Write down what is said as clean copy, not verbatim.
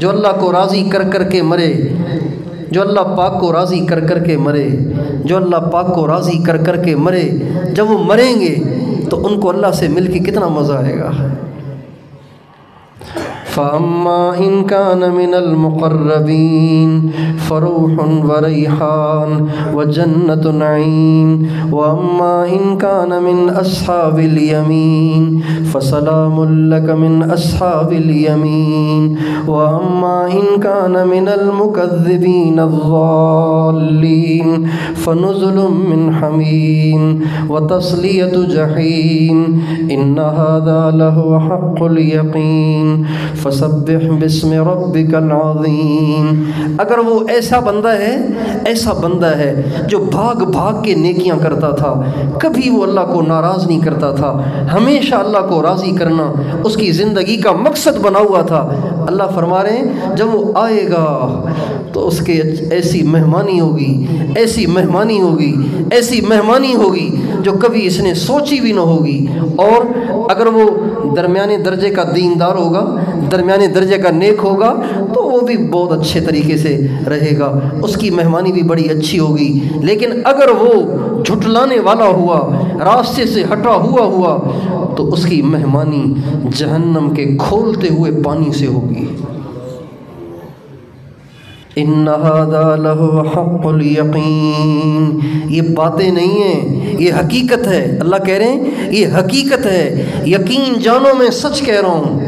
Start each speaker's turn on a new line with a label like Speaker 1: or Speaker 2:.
Speaker 1: جو اللہ کو راضی کر کر کے مرے، جو اللہ پاک کو راضی کر کر کے مرے، جو اللہ پاک کو راضی کر کر کے مرے، جب وہ مریں گے تو ان کو اللہ سے مل کے کتنا مزہ آئے گا۔ فَأَمَّا إِن كَانَ مِنَ الْمُقَرَّبِينَ فَرَوْحٌ وَرَيْحَانٌ وَجَنَّةُ نَعِيمٍ وَأَمَّا إِن كَانَ مِنْ أَصْحَابِ الْيَمِينِ فَسَلَامٌ لَكَ مِنْ أَصْحَابِ الْيَمِينِ وَأَمَّا إِن كَانَ مِنَ الْمُكَذِّبِينَ الضَّالِّينَ فَنُزُلٌ مِّنْ حَمِيمٍ وَتَصْلِيَةُ جَحِيمٍ إِنَّ هَذَا لَهُوَ حَقُّ الْيَقِينِ فَسَبِّحْ بِاسْمِ رَبِّكَ الْعَظِيمِ۔ اگر وہ ایسا بندہ ہے جو بھاگ بھاگ کے نیکیاں کرتا تھا، کبھی وہ اللہ کو ناراض نہیں کرتا تھا، ہمیشہ اللہ کو راضی کرنا اس کی زندگی کا مقصد بنا ہوا تھا، اللہ فرما رہے ہیں جب وہ آئے گا تو اس کے ایسی مہمانی ہوگی، ایسی مہمانی ہوگی، ایسی مہمانی ہوگی جو کبھی اس نے سوچی بھی نہ ہوگی۔ اور اگر وہ درمیانے درجے کا دیندار ہوگا، درمیانے درجے کا نیک ہوگا تو وہ بھی بہت اچھے طریقے سے رہے گا، اس کی مہمانی بھی بڑی اچھی ہوگی۔ لیکن اگر وہ جھٹلانے والا ہوا، راستے سے ہٹا ہوا تو اس کی مہمانی جہنم کے کھولتے ہوئے پانی سے ہوگی۔ ان هذا له حق الیقین، یہ باتیں نہیں ہیں، یہ حقیقت ہے۔ اللہ کہہ رہے ہیں یہ حقیقت ہے، یقین جانو میں سچ کہہ رہا ہوں۔